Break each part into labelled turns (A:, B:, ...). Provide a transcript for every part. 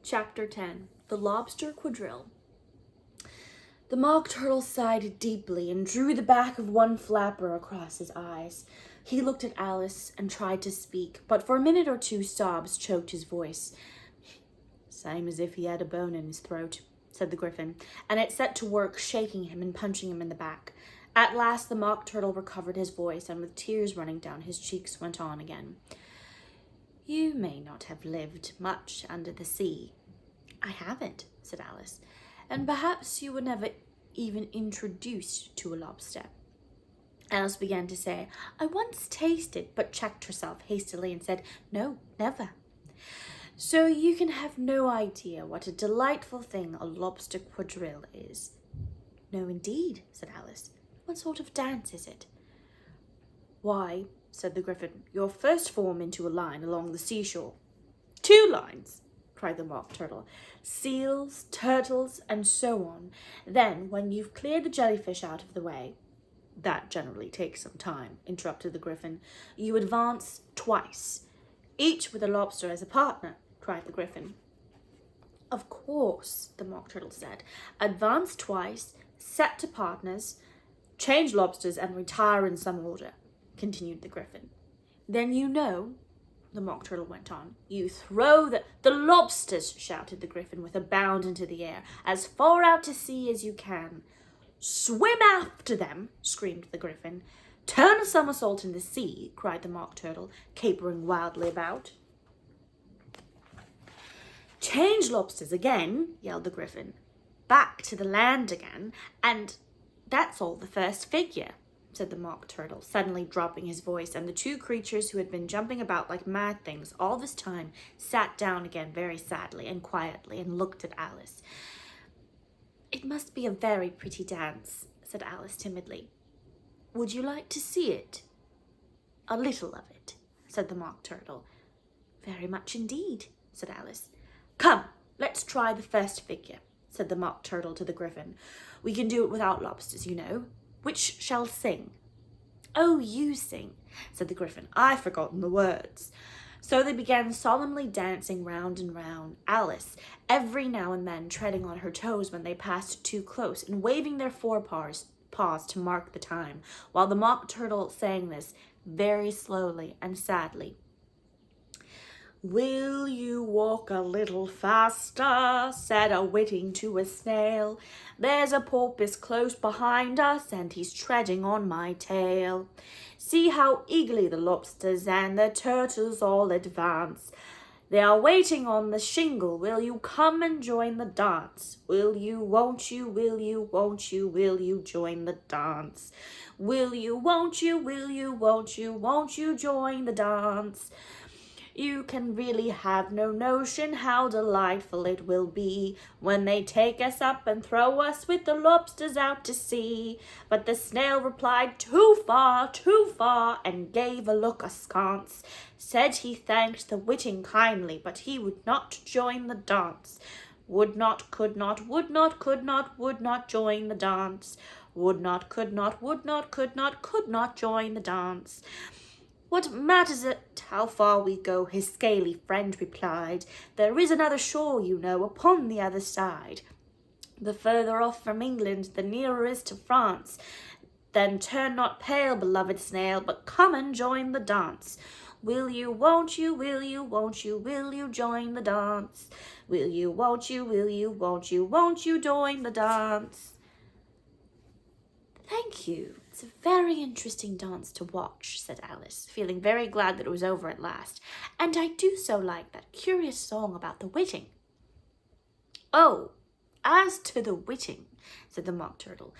A: Chapter 10. The Lobster Quadrille. The Mock Turtle sighed deeply and drew the back of one flapper across his eyes. He looked at Alice and tried to speak, but for a minute or two sobs choked his voice. "Same as if he had a bone in his throat," said the Gryphon, and it set to work shaking him and punching him in the back. At last the Mock Turtle recovered his voice, and with tears running down his cheeks went on again. "You may not have lived much under the sea." "I haven't," said Alice, "and perhaps you were never even introduced to a lobster." Alice began to say, "I once tasted," but checked herself hastily and said, "No, never." "So you can have no idea what a delightful thing a lobster quadrille is." "No, indeed," said Alice. "What sort of dance is it?" "Why," said the Gryphon, "you're first formed into a line along the seashore." "Two lines!" cried the Mock Turtle. "Seals, turtles, and so on. Then, when you've cleared the jellyfish out of the way—" "That generally takes some time," interrupted the Gryphon. "You advance twice, each with a lobster as a partner," cried the Gryphon. "Of course," the Mock Turtle said. "Advance twice, set to partners, change lobsters, and retire in some order," continued the Gryphon. "Then you know," the Mock Turtle went on, "you throw the lobsters," shouted the Gryphon with a bound into the air, "as far out to sea as you can." "Swim after them!" screamed the Gryphon. "Turn a somersault in the sea!" cried the Mock Turtle, capering wildly about. "Change lobsters again!" yelled the Gryphon. "Back to the land again, and that's all the first figure," said the Mock Turtle, suddenly dropping his voice, and the two creatures who had been jumping about like mad things all this time sat down again very sadly and quietly and looked at Alice. "It must be a very pretty dance," said Alice timidly. "Would you like to see it?" "A little of it," said the Mock Turtle. "Very much indeed," said Alice. "Come, let's try the first figure," said the Mock Turtle to the Gryphon. "We can do it without lobsters, you know. Which shall sing?" "Oh, you sing," said the Gryphon. "I've forgotten the words." So they began solemnly dancing round and round, Alice every now and then treading on her toes when they passed too close, and waving their forepaws to mark the time, while the Mock Turtle sang this very slowly and sadly. "Will you walk a little faster?" said a whiting to a snail. "There's a porpoise close behind us, and he's treading on my tail. See how eagerly the lobsters and the turtles all advance. They are waiting on the shingle. Will you come and join the dance? Will you, won't you, will you, won't you join the dance? Will you, won't you, won't you join the dance? You can really have no notion how delightful it will be when they take us up and throw us with the lobsters out to sea." But the snail replied, too far, and gave a look askance. Said he thanked the whiting kindly, but he would not join the dance. Would not, could not, would not, could not, would not join the dance. Would not, could not, would not, could not join the dance. "What matters it how far we go?" his scaly friend replied. "There is another shore, you know, upon the other side. The further off from England, the nearer is to France. Then turn not pale, beloved snail, but come and join the dance. Will you, won't you, won't you join the dance? Will you, won't you, won't you join the dance?" "Thank you. It's a very interesting dance to watch," said Alice, feeling very glad that it was over at last. "And I do so like that curious song about the whiting." "Oh, as to the whiting," said the Mock Turtle,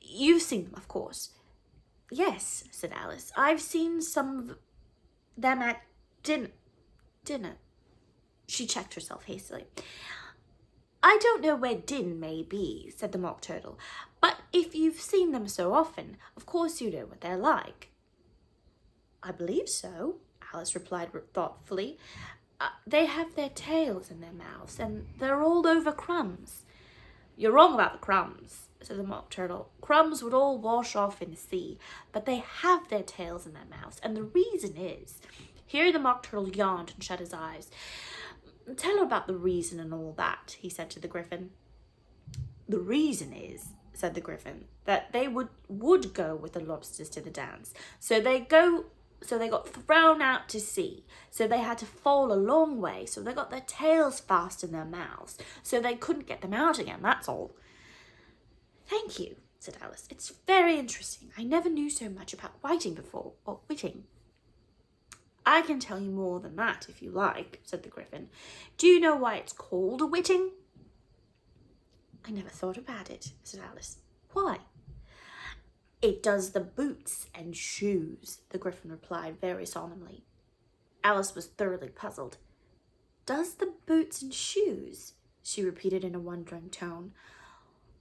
A: you've seen them, of course." "Yes," said Alice, "I've seen some of them at dinner." She checked herself hastily. "I don't know where Din may be," said the Mock Turtle, "but if you've seen them so often, of course you know what they're like." "I believe so," Alice replied thoughtfully. They have their tails in their mouths, and they're all over crumbs." "You're wrong about the crumbs," said the Mock Turtle. "Crumbs would all wash off in the sea, but they have their tails in their mouths, and the reason is—" Here the Mock Turtle yawned and shut his eyes. Tell her about the reason and all that, he said to the Gryphon. The reason is, said the Gryphon, that they would go with the lobsters to the dance. So they got thrown out to sea. So they had to fall a long way. So they got their tails fast in their mouths. So they couldn't get them out again, that's all. Thank you, said Alice. It's very interesting. I never knew so much about whiting before, or whiting. I can tell you more than that if you like, said the Gryphon. Do you know why it's called a whiting? I never thought about it, said Alice. Why? It does the boots and shoes, the Gryphon replied very solemnly. Alice was thoroughly puzzled. Does the boots and shoes? She repeated in a wondering tone.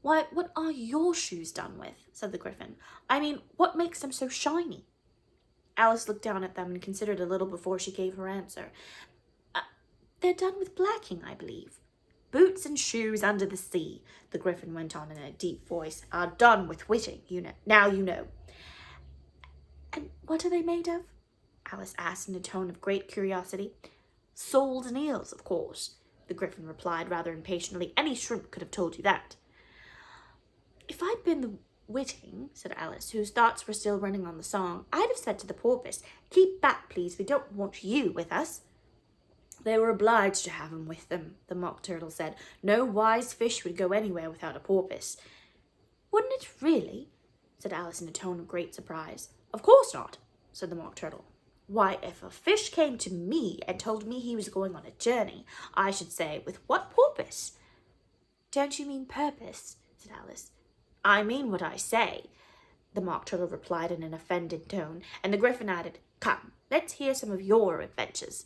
A: Why, what are your shoes done with? Said the Gryphon. I mean, what makes them so shiny? Alice looked down at them and considered a little before she gave her answer. They're done with blacking, I believe. Boots and shoes under the sea, the Gryphon went on in a deep voice, are done with whiting, you know. Now you know. And what are they made of? Alice asked in a tone of great curiosity. Soles and eels, of course, the Gryphon replied rather impatiently. Any shrimp could have told you that. If I'd been the whiting, said Alice, whose thoughts were still running on the song, I'd have said to the porpoise, keep back, please, we don't want you with us. They were obliged to have him with them, the Mock Turtle said. No wise fish would go anywhere without a porpoise. Wouldn't it really? Said Alice in a tone of great surprise. Of course not, said the Mock Turtle. Why, if a fish came to me and told me he was going on a journey, I should say, with what porpoise? Don't you mean purpose? Said Alice. I mean what I say, the Mock Turtle replied in an offended tone, and the Gryphon added, Come, let's hear some of your adventures.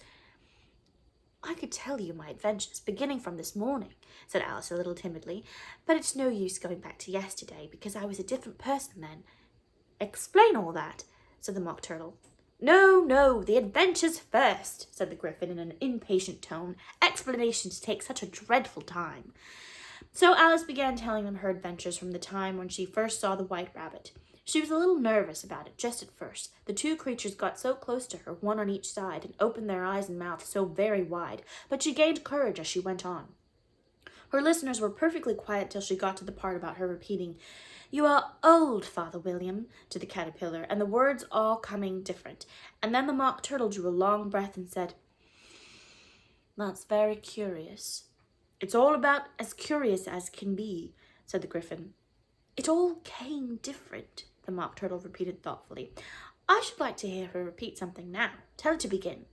A: I could tell you my adventures, beginning from this morning, said Alice a little timidly, but it's no use going back to yesterday, because I was a different person then. Explain all that, said the Mock Turtle. No, the adventures first, said the Gryphon in an impatient tone. Explanations take such a dreadful time. So Alice began telling them her adventures from the time when she first saw the white rabbit. She was a little nervous about it just at first. The two creatures got so close to her, one on each side, and opened their eyes and mouths so very wide, but she gained courage as she went on. Her listeners were perfectly quiet till she got to the part about her repeating, You are old, Father William, to the caterpillar, and the words all coming different. And then the Mock Turtle drew a long breath and said, That's very curious. It's all about as curious as can be, said the Gryphon. It all came different, the Mock Turtle repeated thoughtfully. I should like to hear her repeat something now. Tell her to begin.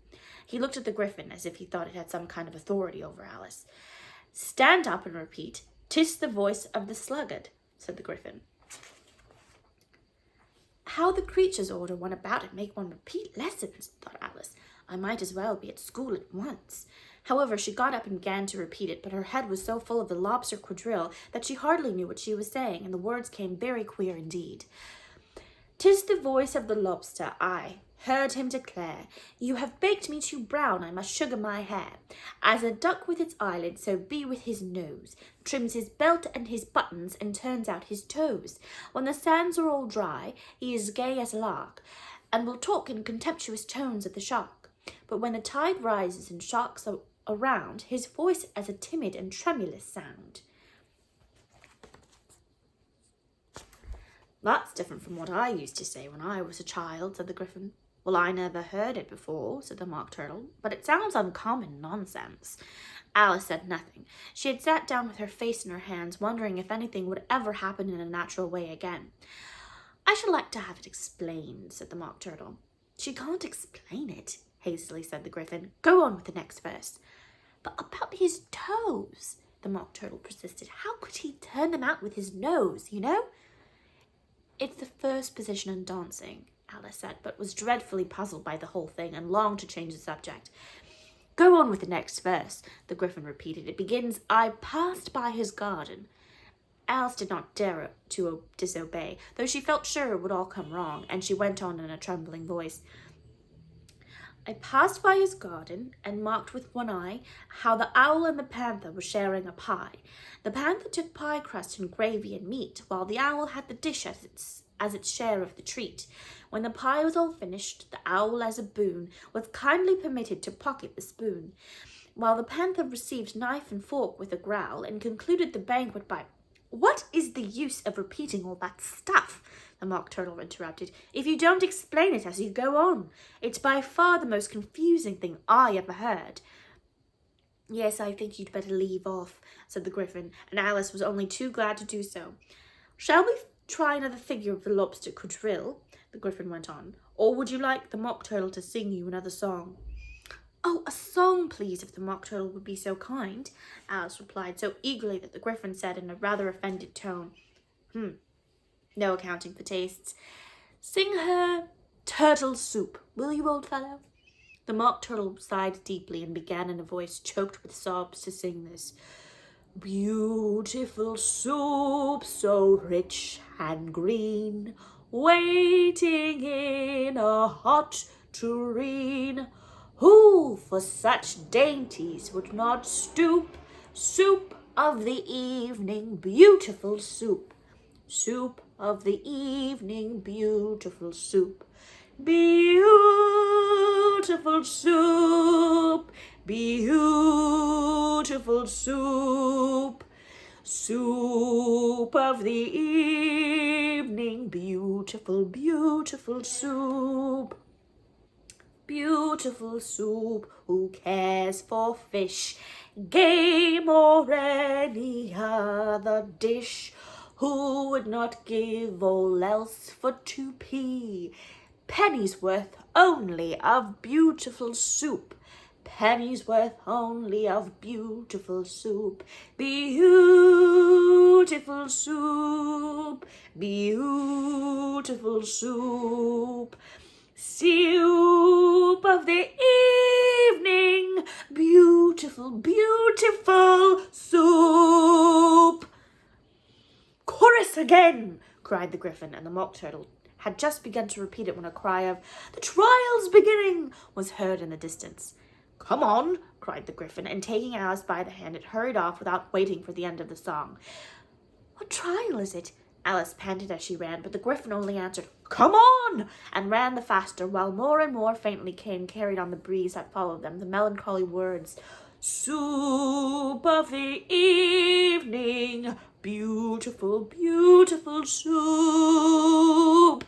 A: He looked at the Gryphon as if he thought it had some kind of authority over Alice. Stand up and repeat, 'Tis the voice of the sluggard, said the Gryphon. How the creatures order one about and make one repeat lessons, thought Alice. I might as well be at school at once. However, she got up and began to repeat it, but her head was so full of the lobster quadrille that she hardly knew what she was saying, and the words came very queer indeed. 'Tis the voice of the lobster, I heard him declare, You have baked me too brown, I must sugar my hair. As a duck with its eyelids, so be with his nose, trims his belt and his buttons, and turns out his toes. When the sands are all dry, he is gay as a lark, and will talk in contemptuous tones of the shark. But when the tide rises and sharks are around, his voice as a timid and tremulous sound. That's different from what I used to say when I was a child, said the Gryphon. Well, I never heard it before, said the Mock Turtle, but it sounds uncommon nonsense. Alice said nothing. She had sat down with her face in her hands, wondering if anything would ever happen in a natural way again. I should like to have it explained, said the Mock Turtle. She can't explain it, hastily said the Gryphon. Go on with the next verse. But about his toes, the Mock Turtle persisted. How could he turn them out with his nose, you know? It's the first position in dancing, Alice said, but was dreadfully puzzled by the whole thing and longed to change the subject. Go on with the next verse, the Gryphon repeated. It begins, I passed by his garden. Alice did not dare to disobey, though she felt sure it would all come wrong, and she went on in a trembling voice. I passed by his garden and marked with one eye how the owl and the panther were sharing a pie. The panther took pie crust and gravy and meat, while the owl had the dish as its share of the treat. When the pie was all finished, the owl, as a boon, was kindly permitted to pocket the spoon. while the panther received knife and fork with a growl and concluded the banquet by, "What is the use of repeating all that stuff?" the Mock Turtle interrupted, "if you don't explain it as you go on. It's by far the most confusing thing I ever heard." "Yes, I think you'd better leave off," said the Gryphon, and Alice was only too glad to do so. "Shall we try another figure of the lobster quadrille?" the Gryphon went on. "Or would you like the Mock Turtle to sing you another song?" "Oh, a song, please, if the Mock Turtle would be so kind," Alice replied so eagerly that the Gryphon said in a rather offended tone, "No accounting for tastes. Sing her Turtle Soup, will you, old fellow?" The Mock Turtle sighed deeply and began in a voice choked with sobs to sing this. "Beautiful soup, so rich and green, waiting in a hot tureen. Who for such dainties would not stoop? Soup of the evening, beautiful soup. Soup of the evening, beautiful soup. Beautiful soup, beautiful soup. Soup of the evening, beautiful, beautiful soup. Beautiful soup, who cares for fish, game, or any other dish? Who would not give all else for 2p? Penny's worth only of beautiful soup. Penny's worth only of beautiful soup. Beautiful soup, beautiful soup. Soup of the evening, beautiful, beautiful soup." "Chorus again!" cried the Gryphon, and the Mock Turtle had just begun to repeat it when a cry of, "The trial's beginning!" was heard in the distance. "Come on!" cried the Gryphon, and taking Alice by the hand, it hurried off without waiting for the end of the song. "What trial is it?" Alice panted as she ran, but the Gryphon only answered, "Come on!" and ran the faster, while more and more faintly came, carried on the breeze that followed them, the melancholy words, "Soup of the evening, beautiful, beautiful soup."